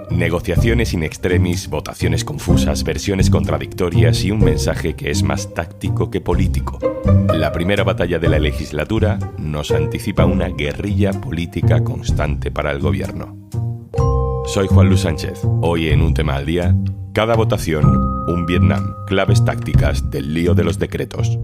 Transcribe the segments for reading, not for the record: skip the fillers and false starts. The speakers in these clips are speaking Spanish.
Negociaciones in extremis, votaciones confusas, versiones contradictorias y un mensaje que es más táctico que político. La primera batalla de la legislatura nos anticipa una guerrilla política constante para el gobierno. Soy Juan Luis Sánchez. Hoy en Un Tema al Día, cada votación, un Vietnam, claves tácticas del lío de los decretos.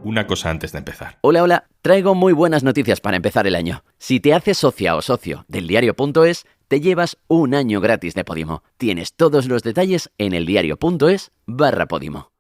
Una cosa antes de empezar. Hola, traigo muy buenas noticias para empezar el año. Si te haces socia o socio del diario.es, te llevas un año gratis de Podimo. Tienes todos los detalles en eldiario.es/Podimo.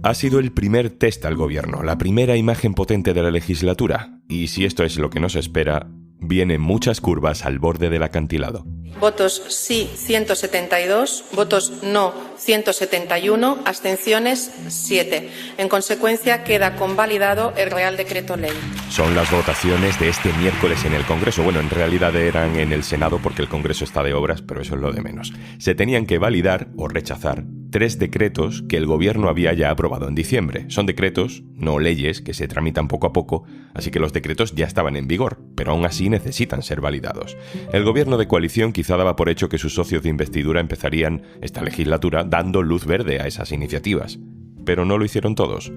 Ha sido el primer test al gobierno, la primera imagen potente de la legislatura. Y si esto es lo que nos espera, vienen muchas curvas al borde del acantilado. Votos sí 172, votos no 171, abstenciones 7. En consecuencia, queda convalidado el Real Decreto Ley. Son las votaciones de este miércoles en el Congreso. Bueno, en realidad eran en el Senado porque el Congreso está de obras, pero eso es lo de menos. Se tenían que validar o rechazar 3 decretos que el gobierno había ya aprobado en diciembre. Son decretos, no leyes, que se tramitan poco a poco, así que los decretos ya estaban en vigor, pero aún así necesitan ser validados. El gobierno de coalición quizá daba por hecho que sus socios de investidura empezarían esta legislatura dando luz verde a esas iniciativas. Pero no lo hicieron todos.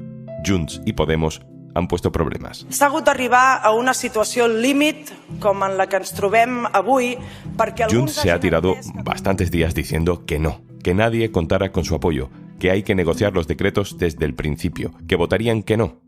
Junts y Podemos han puesto problemas. S'ha hagut d'arribar a una situació límit com en la que ens trobem avui perquè Junts se ha tirado bastantes días diciendo que no, que nadie contara con su apoyo, que hay que negociar los decretos desde el principio, que votarían que no.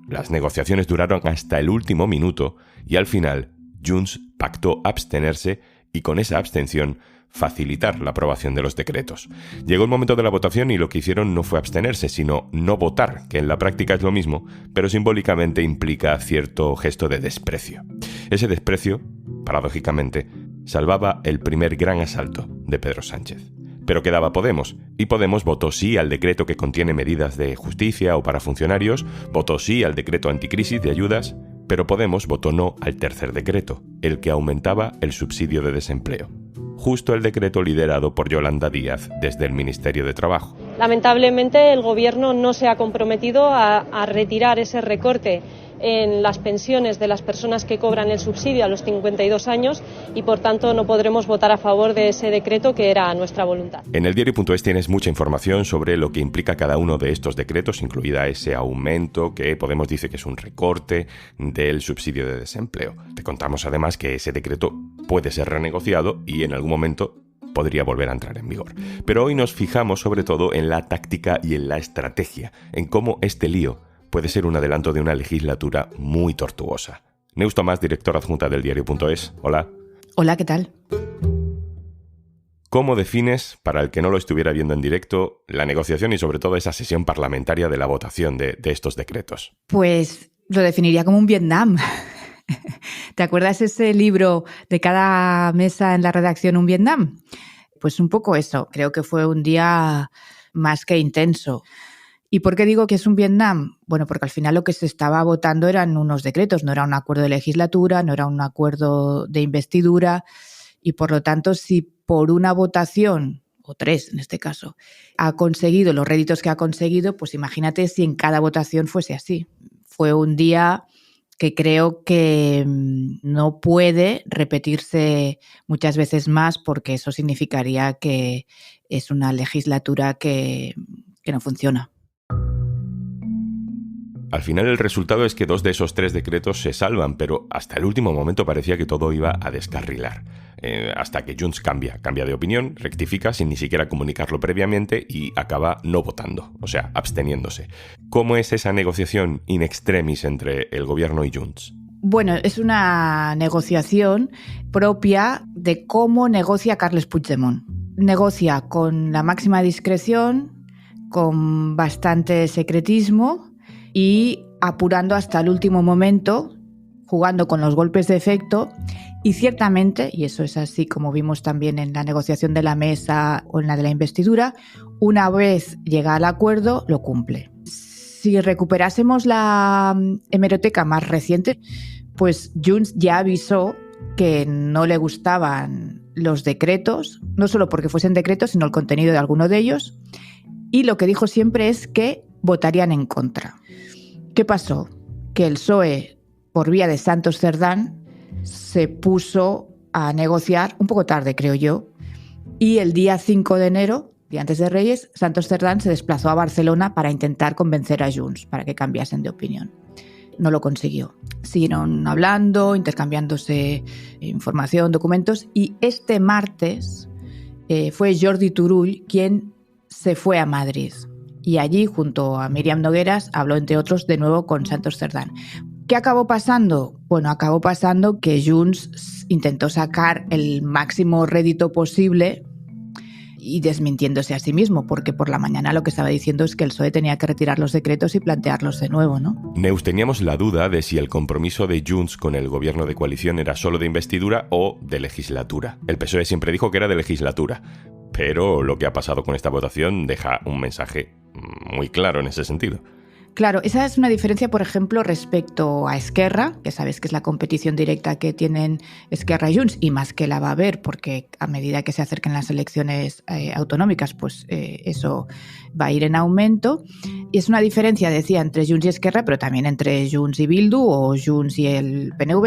Las negociaciones duraron hasta el último minuto y al final Junts pactó abstenerse y con esa abstención facilitar la aprobación de los decretos. Llegó el momento de la votación y lo que hicieron no fue abstenerse, sino no votar, que en la práctica es lo mismo, pero simbólicamente implica cierto gesto de desprecio. Ese desprecio, paradójicamente, salvaba el primer gran asalto de Pedro Sánchez. Pero quedaba Podemos, y Podemos votó sí al decreto que contiene medidas de justicia o para funcionarios, votó sí al decreto anticrisis de ayudas, pero Podemos votó no al tercer decreto, el que aumentaba el subsidio de desempleo. Justo el decreto liderado por Yolanda Díaz desde el Ministerio de Trabajo. Lamentablemente el Gobierno no se ha comprometido a retirar ese recorte en las pensiones de las personas que cobran el subsidio a los 52 años y por tanto no podremos votar a favor de ese decreto que era nuestra voluntad. En eldiario.es tienes mucha información sobre lo que implica cada uno de estos decretos, incluida ese aumento que Podemos dice que es un recorte del subsidio de desempleo. Te contamos además que ese decreto puede ser renegociado y en algún momento podría volver a entrar en vigor. Pero hoy nos fijamos sobre todo en la táctica y en la estrategia, en cómo este lío puede ser un adelanto de una legislatura muy tortuosa. Neus Tomás, directora adjunta del diario.es. Hola. Hola, ¿qué tal? ¿Cómo defines, para el que no lo estuviera viendo en directo, la negociación y sobre todo esa sesión parlamentaria de la votación de estos decretos? Pues lo definiría como un Vietnam. ¿Te acuerdas ese libro de cada mesa en la redacción un Vietnam? Pues un poco eso. Creo que fue un día más que intenso. ¿Y por qué digo que es un Vietnam? Bueno, porque al final lo que se estaba votando eran unos decretos, no era un acuerdo de legislatura, no era un acuerdo de investidura y por lo tanto si por una votación, o 3 en este caso, ha conseguido los réditos que ha conseguido, pues imagínate si en cada votación fuese así. Fue un día que creo que no puede repetirse muchas veces más porque eso significaría que es una legislatura que no funciona. Al final el resultado es que 2 de esos 3 decretos se salvan, pero hasta el último momento parecía que todo iba a descarrilar. Hasta que Junts cambia de opinión, rectifica sin ni siquiera comunicarlo previamente y acaba no votando, o sea, absteniéndose. ¿Cómo es esa negociación in extremis entre el gobierno y Junts? Bueno, es una negociación propia de cómo negocia Carles Puigdemont. Negocia con la máxima discreción, con bastante secretismo y apurando hasta el último momento, jugando con los golpes de efecto y ciertamente, y eso es así como vimos también en la negociación de la mesa o en la de la investidura, una vez llega al acuerdo, lo cumple. Si recuperásemos la hemeroteca más reciente, pues Junts ya avisó que no le gustaban los decretos, no solo porque fuesen decretos, sino el contenido de alguno de ellos, y lo que dijo siempre es que votarían en contra. ¿Qué pasó? que el PSOE, por vía de Santos Cerdán, se puso a negociar, un poco tarde creo yo, y el día 5 de enero, día antes de Reyes, Santos Cerdán se desplazó a Barcelona para intentar convencer a Junts para que cambiasen de opinión. No lo consiguió. Siguieron hablando, intercambiándose información, documentos, y este martes fue Jordi Turull quien se fue a Madrid. Y allí, junto a Míriam Nogueras, habló, entre otros, de nuevo con Santos Cerdán. ¿Qué acabó pasando? Bueno, acabó pasando que Junts intentó sacar el máximo rédito posible y desmintiéndose a sí mismo, porque por la mañana lo que estaba diciendo es que el PSOE tenía que retirar los decretos y plantearlos de nuevo, ¿no? Neus, teníamos la duda de si el compromiso de Junts con el gobierno de coalición era solo de investidura o de legislatura. El PSOE siempre dijo que era de legislatura, pero lo que ha pasado con esta votación deja un mensaje muy claro en ese sentido. Claro, esa es una diferencia, por ejemplo, respecto a Esquerra, que sabes que es la competición directa que tienen Esquerra y Junts, y más que la va a haber, porque a medida que se acerquen las elecciones autonómicas, pues eso va a ir en aumento. Y es una diferencia, decía, entre Junts y Esquerra, pero también entre Junts y Bildu o Junts y el PNV,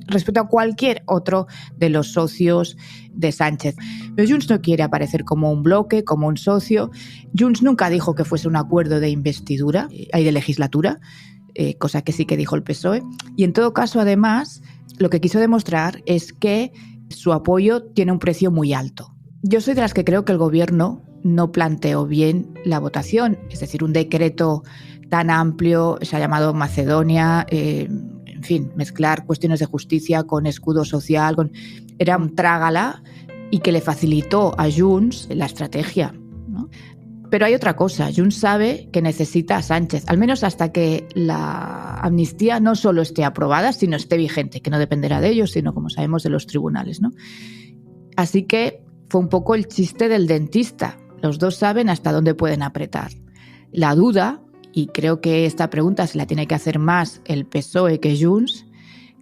respecto a cualquier otro de los socios de Sánchez. Pero Junts no quiere aparecer como un bloque, como un socio. Junts nunca dijo que fuese un acuerdo de investidura, de legislatura, cosa que sí que dijo el PSOE. Y en todo caso, además, lo que quiso demostrar es que su apoyo tiene un precio muy alto. Yo soy de las que creo que el gobierno no planteó bien la votación, es decir, un decreto tan amplio, se ha llamado Macedonia, en fin, mezclar cuestiones de justicia con escudo social, era un trágala y que le facilitó a Junts la estrategia, ¿no? Pero hay otra cosa, Junts sabe que necesita a Sánchez, al menos hasta que la amnistía no solo esté aprobada, sino esté vigente, que no dependerá de ellos, sino, como sabemos, de los tribunales, ¿no? Así que fue un poco el chiste del dentista. Los dos saben hasta dónde pueden apretar. La duda, y creo que esta pregunta se la tiene que hacer más el PSOE que Junts,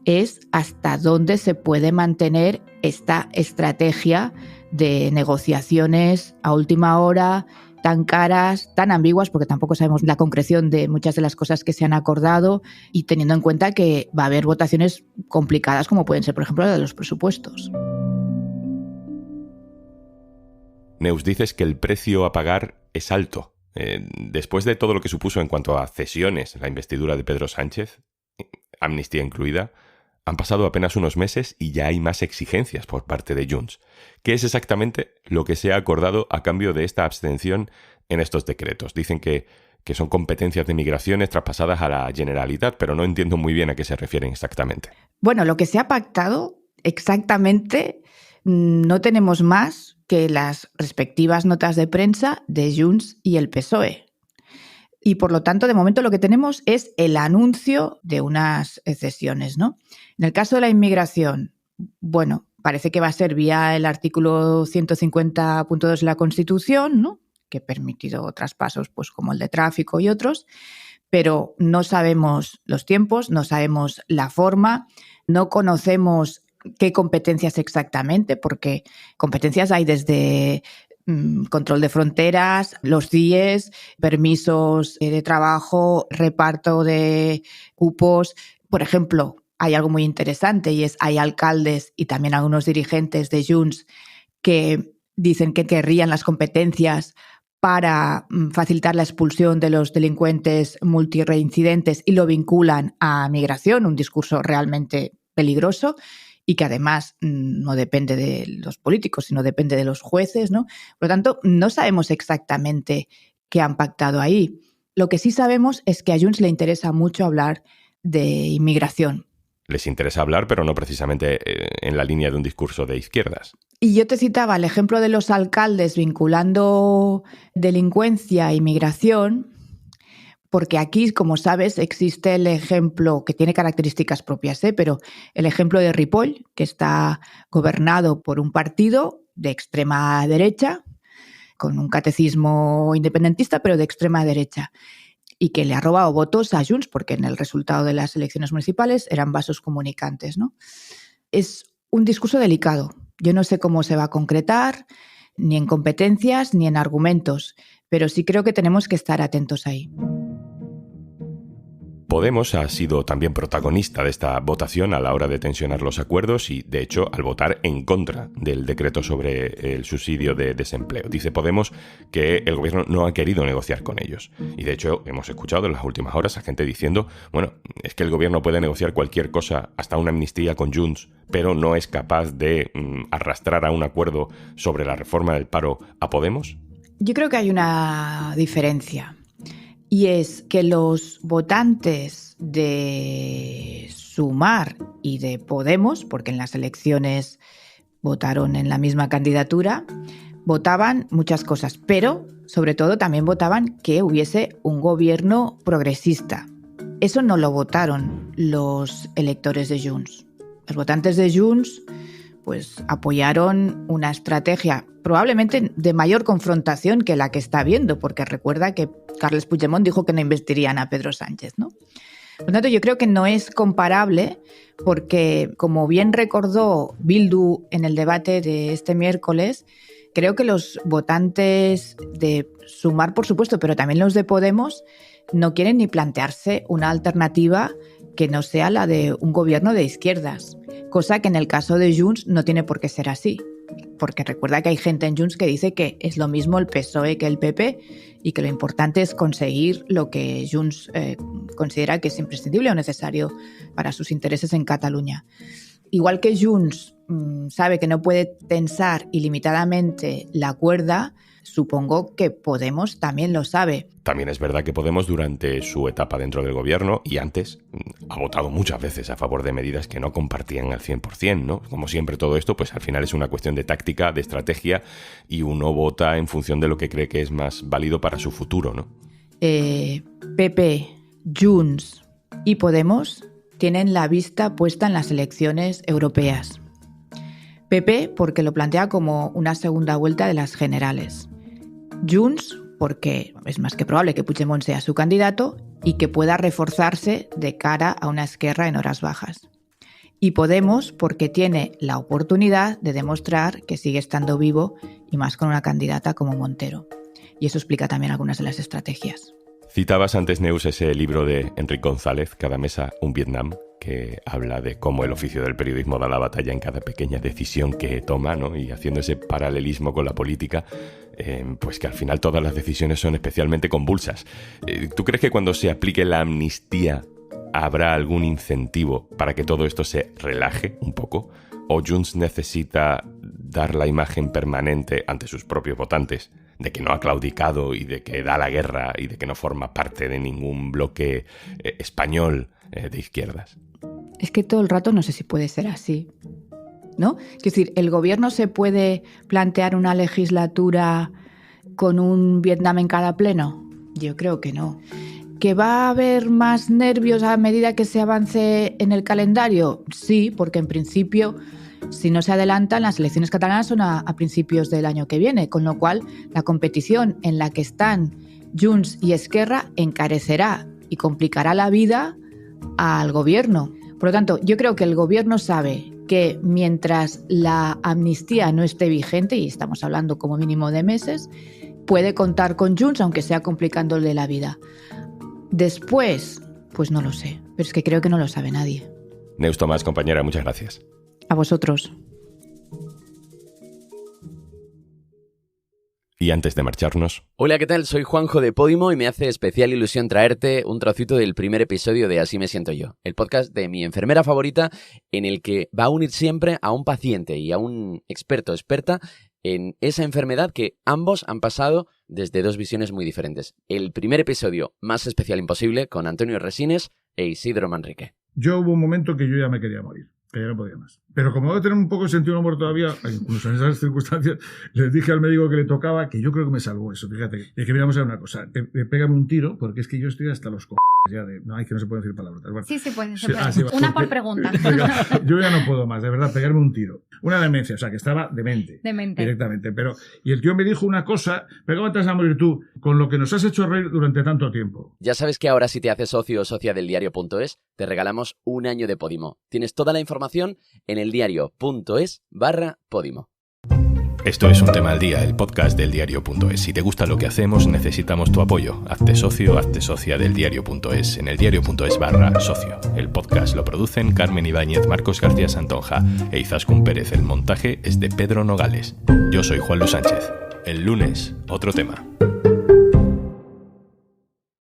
es hasta dónde se puede mantener esta estrategia de negociaciones a última hora, tan caras, tan ambiguas, porque tampoco sabemos la concreción de muchas de las cosas que se han acordado, y teniendo en cuenta que va a haber votaciones complicadas, como pueden ser, por ejemplo, la de los presupuestos. Neus, dices que el precio a pagar es alto. Después de todo lo que supuso en cuanto a cesiones la investidura de Pedro Sánchez, amnistía incluida, han pasado apenas unos meses y ya hay más exigencias por parte de Junts. ¿Qué es exactamente lo que se ha acordado a cambio de esta abstención en estos decretos? Dicen que son competencias de migraciones traspasadas a la Generalitat, pero no entiendo muy bien a qué se refieren exactamente. Bueno, lo que se ha pactado exactamente no tenemos más que las respectivas notas de prensa de Junts y el PSOE. Y por lo tanto, de momento lo que tenemos es el anuncio de unas cesiones, ¿no? En el caso de la inmigración, bueno, parece que va a ser vía el artículo 150.2 de la Constitución, ¿no? Que ha permitido traspasos pues, como el de tráfico y otros, pero no sabemos los tiempos, no sabemos la forma, no conocemos qué competencias exactamente, porque competencias hay desde control de fronteras, los CIEs, permisos de trabajo, reparto de cupos. Por ejemplo, hay algo muy interesante y es hay alcaldes y también algunos dirigentes de Junts que dicen que querrían las competencias para facilitar la expulsión de los delincuentes multireincidentes y lo vinculan a migración, un discurso realmente peligroso y que además no depende de los políticos, sino depende de los jueces, ¿no? Por lo tanto, no sabemos exactamente qué han pactado ahí. Lo que sí sabemos es que a Junts le interesa mucho hablar de inmigración. Les interesa hablar, pero no precisamente en la línea de un discurso de izquierdas. Y yo te citaba el ejemplo de los alcaldes vinculando delincuencia e inmigración, porque aquí, como sabes, existe el ejemplo que tiene características propias, pero el ejemplo de Ripoll, que está gobernado por un partido de extrema derecha, con un catecismo independentista, pero de extrema derecha, y que le ha robado votos a Junts, porque en el resultado de las elecciones municipales eran vasos comunicantes, ¿no? Es un discurso delicado. Yo no sé cómo se va a concretar, ni en competencias, ni en argumentos, pero sí creo que tenemos que estar atentos ahí. Podemos ha sido también protagonista de esta votación a la hora de tensionar los acuerdos y, de hecho, al votar en contra del decreto sobre el subsidio de desempleo. Dice Podemos que el gobierno no ha querido negociar con ellos. Y, de hecho, hemos escuchado en las últimas horas a gente diciendo, bueno, es que el gobierno puede negociar cualquier cosa, hasta una amnistía con Junts, pero no es capaz de arrastrar a un acuerdo sobre la reforma del paro a Podemos. Yo creo que hay una diferencia. Y es que los votantes de Sumar y de Podemos, porque en las elecciones votaron en la misma candidatura, votaban muchas cosas, pero sobre todo también votaban que hubiese un gobierno progresista. Eso no lo votaron los electores de Junts. Los votantes de Junts pues apoyaron una estrategia probablemente de mayor confrontación que la que está habiendo, porque recuerda que Carles Puigdemont dijo que no investirían a Pedro Sánchez, ¿no? Por lo tanto, yo creo que no es comparable porque, como bien recordó Bildu en el debate de este miércoles, creo que los votantes de Sumar, por supuesto, pero también los de Podemos, no quieren ni plantearse una alternativa que no sea la de un gobierno de izquierdas, cosa que en el caso de Junts no tiene por qué ser así, porque recuerda que hay gente en Junts que dice que es lo mismo el PSOE que el PP y que lo importante es conseguir lo que Junts considera que es imprescindible o necesario para sus intereses en Cataluña. Igual que Junts sabe que no puede tensar ilimitadamente la cuerda, supongo que Podemos también lo sabe. También es verdad que Podemos, durante su etapa dentro del gobierno y antes, ha votado muchas veces a favor de medidas que no compartían al 100%, ¿no? Como siempre, todo esto, pues al final es una cuestión de táctica, de estrategia, y uno vota en función de lo que cree que es más válido para su futuro, ¿no? PP, Junts y Podemos tienen la vista puesta en las elecciones europeas. PP porque lo plantea como una segunda vuelta de las generales. Junts porque es más que probable que Puigdemont sea su candidato y que pueda reforzarse de cara a una Esquerra en horas bajas. Y Podemos porque tiene la oportunidad de demostrar que sigue estando vivo y más con una candidata como Montero. Y eso explica también algunas de las estrategias. Citabas antes, Neus, ese libro de Enric González, Cada mesa, un Vietnam, que habla de cómo el oficio del periodismo da la batalla en cada pequeña decisión que toma, ¿no? Y haciendo ese paralelismo con la política, pues que al final todas las decisiones son especialmente convulsas. ¿Tú crees que cuando se aplique la amnistía habrá algún incentivo para que todo esto se relaje un poco? ¿O Junts necesita dar la imagen permanente ante sus propios votantes de que no ha claudicado y de que da la guerra y de que no forma parte de ningún bloque español de izquierdas? Es que todo el rato no sé si puede ser así, ¿no? Es decir, ¿el gobierno se puede plantear una legislatura con un Vietnam en cada pleno? Yo creo que no. ¿Que va a haber más nervios a medida que se avance en el calendario? Sí, porque en principio, si no se adelantan, las elecciones catalanas son a principios del año que viene, con lo cual la competición en la que están Junts y Esquerra encarecerá y complicará la vida al gobierno. Por lo tanto, yo creo que el gobierno sabe que mientras la amnistía no esté vigente, y estamos hablando como mínimo de meses, puede contar con Junts, aunque sea complicándole la vida. Después, pues no lo sé, pero es que creo que no lo sabe nadie. Neus Tomás, compañera, muchas gracias. A vosotros. Y antes de marcharnos... Hola, ¿qué tal? Soy Juanjo de Podimo y me hace especial ilusión traerte un trocito del primer episodio de Así me siento yo, el podcast de mi enfermera favorita, en el que va a unir siempre a un paciente y a un experto o experta en esa enfermedad que ambos han pasado desde dos visiones muy diferentes. El primer episodio, más especial imposible, con Antonio Resines e Isidro Manrique. Yo hubo un momento que yo ya me quería morir, que ya no podía más. Pero como debo tener un poco de sentido de humor todavía, incluso en esas circunstancias, les dije al médico que le tocaba, que yo creo que me salvó eso, fíjate. Es que miramos a una cosa, pégame un tiro, porque es que yo estoy hasta los ya de... No, hay que no se pueden decir palabras. Bueno, sí, pueden. Sí, una por pregunta. Yo ya no puedo más, de verdad, pegarme un tiro. Una demencia, o sea, que estaba demente. Directamente. Pero, y el tío me dijo una cosa, pero ¿cómo te vas a morir tú con lo que nos has hecho reír durante tanto tiempo? Ya sabes que ahora si te haces socio o socia del diario.es, te regalamos un año de Podimo. Tienes toda la información en eldiario.es/Podimo. Esto es Un Tema al Día, el podcast del diario.es. Si te gusta lo que hacemos, necesitamos tu apoyo. Hazte socio, hazte socia del diario.es en el diario.es/socio. El podcast lo producen Carmen Ibáñez, Marcos García Santonja e Izaskun Pérez. El montaje es de Pedro Nogales. Yo soy Juan Luis Sánchez. El lunes, otro tema.